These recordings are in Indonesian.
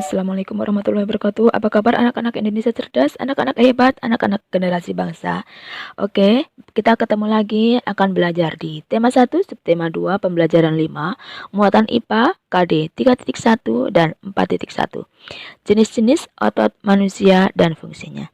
Assalamualaikum warahmatullahi wabarakatuh. Apa kabar anak-anak Indonesia cerdas, anak-anak hebat, anak-anak generasi bangsa? Oke, kita ketemu lagi akan belajar di tema 1, subtema 2, pembelajaran 5, muatan IPA, KD 3.1 dan 4.1. Jenis-jenis otot manusia dan fungsinya.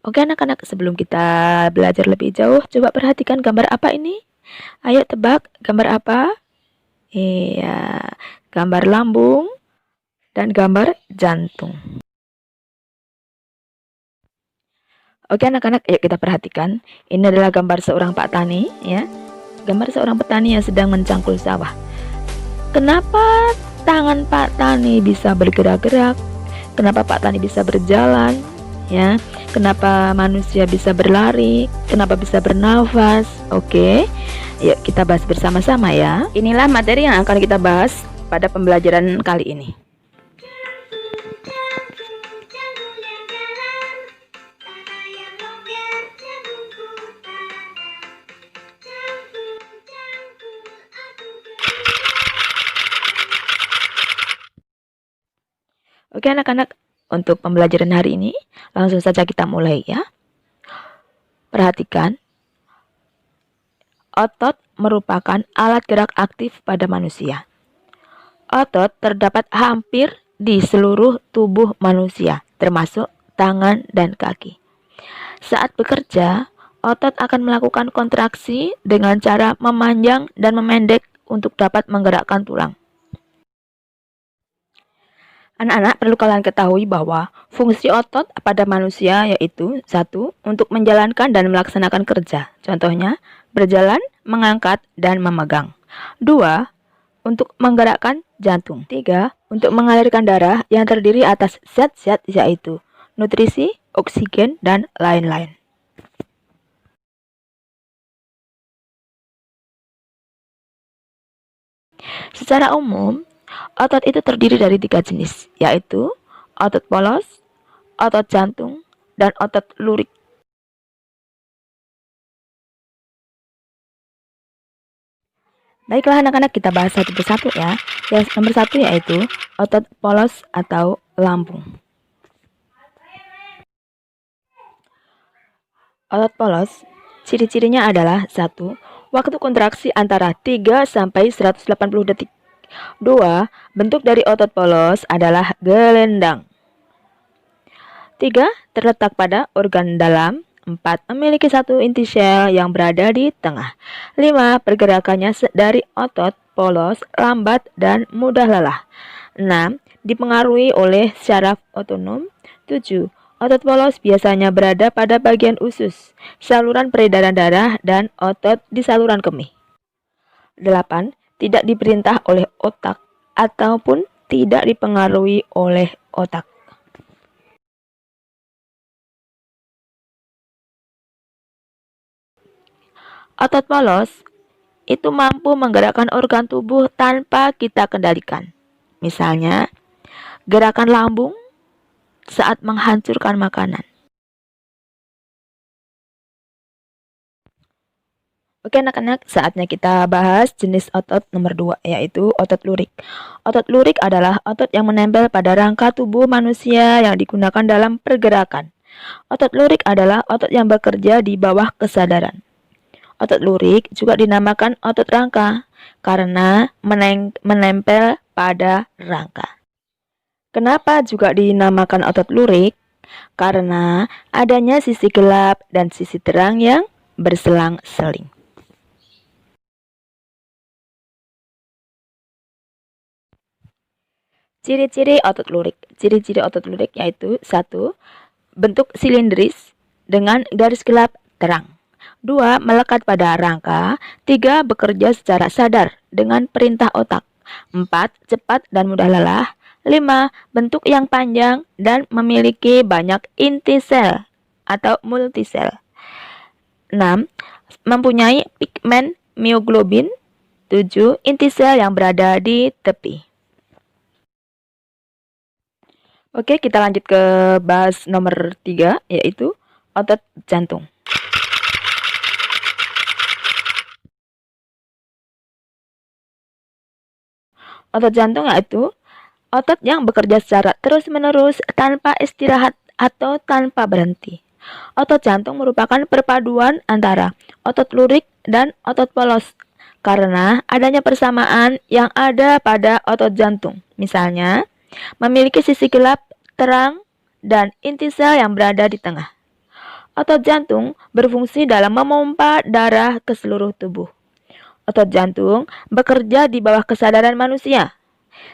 Oke anak-anak, sebelum kita belajar lebih jauh, coba perhatikan gambar apa ini? Ayo tebak, gambar apa? Iya, gambar lambung dan gambar jantung. Oke anak-anak, yuk kita perhatikan. Ini adalah gambar seorang Pak Tani, ya. Gambar seorang petani yang sedang mencangkul sawah. Kenapa tangan Pak Tani bisa bergerak-gerak? Kenapa Pak Tani bisa berjalan? Ya, kenapa manusia bisa berlari? Kenapa bisa bernafas? Oke, yuk kita bahas bersama-sama ya. Inilah materi yang akan kita bahas pada pembelajaran kali ini. Oke anak-anak, untuk pembelajaran hari ini langsung saja kita mulai ya. Perhatikan, otot merupakan alat gerak aktif pada manusia. Otot terdapat hampir di seluruh tubuh manusia, termasuk tangan dan kaki. Saat bekerja, otot akan melakukan kontraksi dengan cara memanjang dan memendek untuk dapat menggerakkan tulang. Anak-anak, perlu kalian ketahui bahwa fungsi otot pada manusia yaitu 1. Untuk menjalankan dan melaksanakan kerja. Contohnya, berjalan, mengangkat, dan memegang. 2. Untuk menggerakkan jantung. 3. Untuk mengalirkan darah yang terdiri atas zat-zat yaitu nutrisi, oksigen, dan lain-lain. Secara umum, otot itu terdiri dari 3 jenis, yaitu otot polos, otot jantung, dan otot lurik. Baiklah anak-anak, kita bahas satu persatu ya. Yang nomor 1 yaitu otot polos atau lambung. Otot polos, ciri-cirinya adalah 1. Waktu kontraksi antara 3 sampai 180 detik. 2. Bentuk dari otot polos adalah gelendang. 3. Terletak pada organ dalam. 4. Memiliki satu inti sel yang berada di tengah. 5. Pergerakannya dari otot polos lambat dan mudah lelah. 6. Dipengaruhi oleh syaraf otonom. 7. Otot polos biasanya berada pada bagian usus, saluran peredaran darah, dan otot di saluran kemih. 8. Tidak diperintah oleh otak ataupun tidak dipengaruhi oleh otak. Otot polos itu mampu menggerakkan organ tubuh tanpa kita kendalikan. Misalnya, gerakan lambung saat menghancurkan makanan. Oke anak-anak, saatnya kita bahas jenis otot nomor 2, yaitu otot lurik. Otot lurik adalah otot yang menempel pada rangka tubuh manusia yang digunakan dalam pergerakan. Otot lurik adalah otot yang bekerja di bawah kesadaran. Otot lurik juga dinamakan otot rangka karena menempel pada rangka. Kenapa juga dinamakan otot lurik? Karena adanya sisi gelap dan sisi terang yang berselang-seling. Ciri-ciri otot lurik. Ciri-ciri otot lurik yaitu 1. Bentuk silindris dengan garis gelap terang. 2. Melekat pada rangka. 3. Bekerja secara sadar dengan perintah otak. 4. Cepat dan mudah lelah. 5. Bentuk yang panjang dan memiliki banyak inti sel atau multisel. 6. Mempunyai pigmen mioglobin. 7. Inti sel yang berada di tepi. Oke, kita lanjut ke bahas nomor 3, yaitu otot jantung. Otot jantung yaitu Otot yang bekerja secara terus-menerus tanpa istirahat atau tanpa berhenti. Otot jantung merupakan perpaduan antara otot lurik dan otot polos karena adanya persamaan yang ada pada otot jantung. Misalnya, memiliki sisi gelap, terang, dan inti sel yang berada di tengah. Otot jantung berfungsi dalam memompa darah ke seluruh tubuh. Otot jantung bekerja di bawah kesadaran manusia.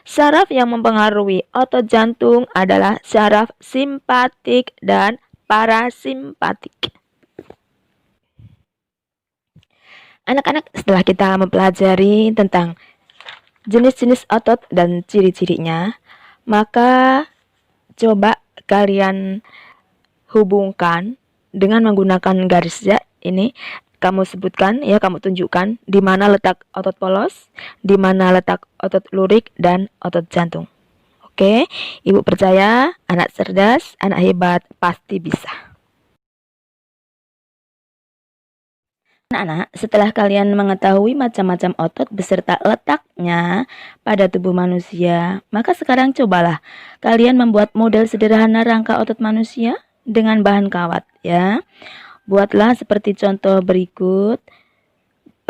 Saraf yang mempengaruhi otot jantung adalah saraf simpatik dan parasimpatik. Anak-anak, setelah kita mempelajari tentang jenis-jenis otot dan ciri-cirinya, maka coba kalian hubungkan dengan menggunakan garis ya. Ini kamu sebutkan ya, kamu tunjukkan di mana letak otot polos, di mana letak otot lurik dan otot jantung. Oke, Ibu percaya anak cerdas, anak hebat pasti bisa. Anak-anak, setelah kalian mengetahui macam-macam otot beserta letaknya pada tubuh manusia, maka sekarang cobalah kalian membuat model sederhana rangka otot manusia dengan bahan kawat ya. Buatlah seperti contoh berikut.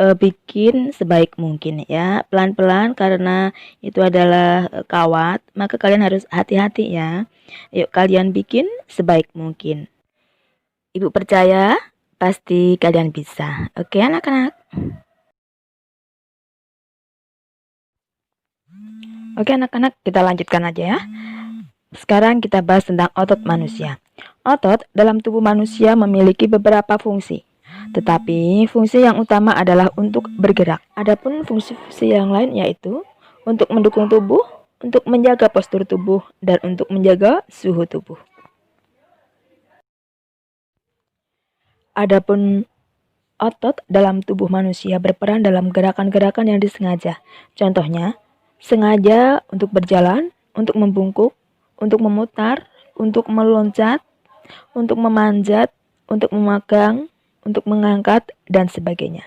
Bikin sebaik mungkin ya, pelan-pelan karena itu adalah kawat, maka kalian harus hati-hati ya. Yuk kalian bikin sebaik mungkin. Ibu percaya pasti kalian bisa. Oke anak-anak. Oke anak-anak, kita lanjutkan aja ya. Sekarang kita bahas tentang otot manusia. Otot dalam tubuh manusia memiliki beberapa fungsi. Tetapi fungsi yang utama adalah untuk bergerak. Adapun fungsi-fungsi yang lain yaitu untuk mendukung tubuh, untuk menjaga postur tubuh, dan untuk menjaga suhu tubuh. Adapun otot dalam tubuh manusia berperan dalam gerakan-gerakan yang disengaja. Contohnya, sengaja untuk berjalan, untuk membungkuk, untuk memutar, untuk meloncat, untuk memanjat, untuk memegang, untuk mengangkat, dan sebagainya.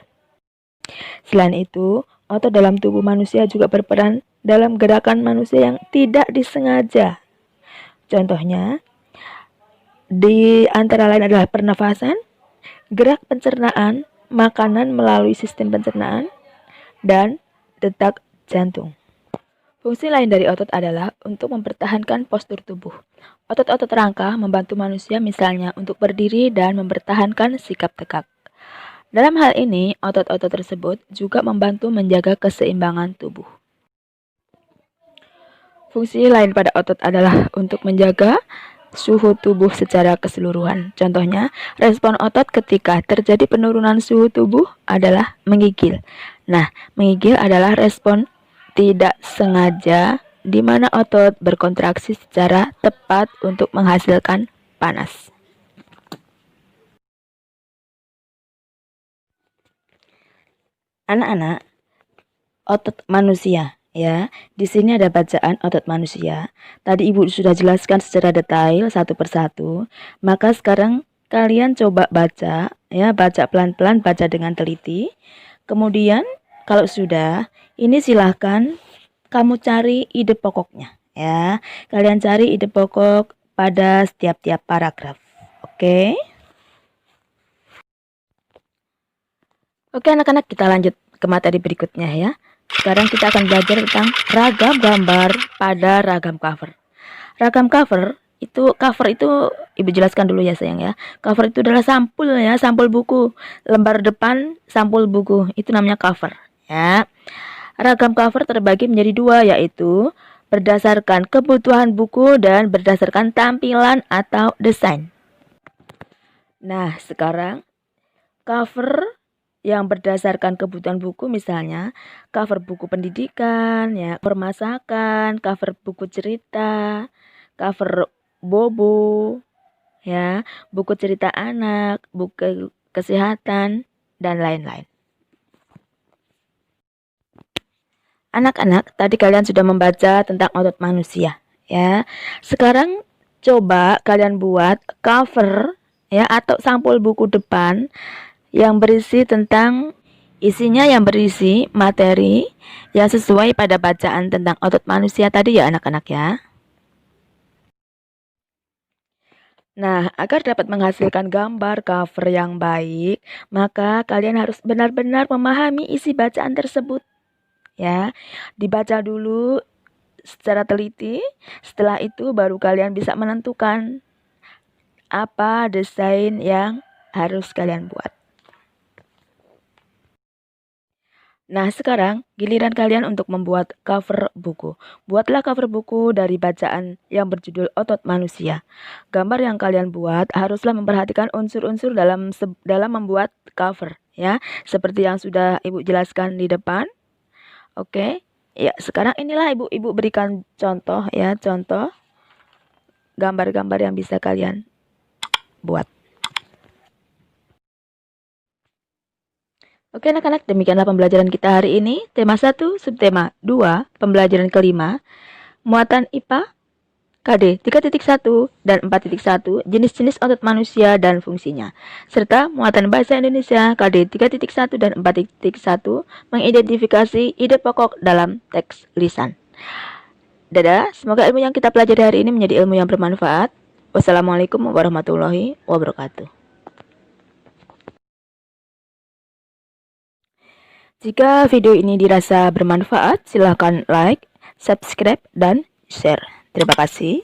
Selain itu, otot dalam tubuh manusia juga berperan dalam gerakan manusia yang tidak disengaja. Contohnya, di antara lain adalah pernafasan, gerak pencernaan, makanan melalui sistem pencernaan, dan detak jantung. Fungsi lain dari otot adalah untuk mempertahankan postur tubuh. Otot-otot rangka membantu manusia misalnya untuk berdiri dan mempertahankan sikap tegak. Dalam hal ini, otot-otot tersebut juga membantu menjaga keseimbangan tubuh. Fungsi lain pada otot adalah untuk menjaga suhu tubuh secara keseluruhan. Contohnya, respon otot ketika terjadi penurunan suhu tubuh adalah menggigil. Nah, menggigil adalah respon tidak sengaja di mana otot berkontraksi secara tepat untuk menghasilkan panas. Anak-anak, otot manusia ya. Di sini ada bacaan otot manusia. Tadi Ibu sudah jelaskan secara detail satu persatu. Maka sekarang kalian coba baca ya, baca pelan-pelan, baca dengan teliti. Kemudian kalau sudah, ini silahkan kamu cari ide pokoknya ya. Kalian cari ide pokok pada setiap-tiap paragraf. Oke. Oke anak-anak, kita lanjut ke materi berikutnya ya. Sekarang kita akan belajar tentang ragam gambar pada ragam cover. Ragam cover itu Ibu jelaskan dulu ya sayang ya. Cover itu adalah sampul ya, sampul buku. Lembar depan sampul buku, itu namanya cover ya. Ragam cover terbagi menjadi dua, yaitu berdasarkan kebutuhan buku dan berdasarkan tampilan atau desain. Nah, sekarang cover yang berdasarkan kebutuhan buku, misalnya cover buku pendidikan, ya, permasakan, cover buku cerita, cover bobo, ya, buku cerita anak, buku kesehatan, dan lain-lain. Anak-anak, tadi kalian sudah membaca tentang otot manusia, ya. Sekarang coba kalian buat cover, ya, atau sampul buku depan yang berisi tentang Isinya yang berisi materi yang sesuai pada bacaan tentang otot manusia tadi ya anak-anak ya. Nah, agar dapat menghasilkan gambar cover yang baik, maka kalian harus benar-benar memahami isi bacaan tersebut ya. Dibaca dulu secara teliti, setelah itu baru kalian bisa menentukan apa desain yang harus kalian buat. Nah, sekarang giliran kalian untuk membuat cover buku. Buatlah cover buku dari bacaan yang berjudul Otot Manusia. Gambar yang kalian buat haruslah memperhatikan unsur-unsur dalam membuat cover ya, seperti yang sudah Ibu jelaskan di depan. Oke. Ya, sekarang inilah Ibu berikan contoh ya, contoh gambar-gambar yang bisa kalian buat. Oke anak-anak, demikianlah pembelajaran kita hari ini. Tema 1, subtema 2, pembelajaran kelima, muatan IPA, KD 3.1 dan 4.1, jenis-jenis otot manusia dan fungsinya. Serta muatan bahasa Indonesia, KD 3.1 dan 4.1, mengidentifikasi ide pokok dalam teks lisan. Dadah, semoga ilmu yang kita pelajari hari ini menjadi ilmu yang bermanfaat. Wassalamualaikum warahmatullahi wabarakatuh. Jika video ini dirasa bermanfaat, silahkan like, subscribe, dan share. Terima kasih.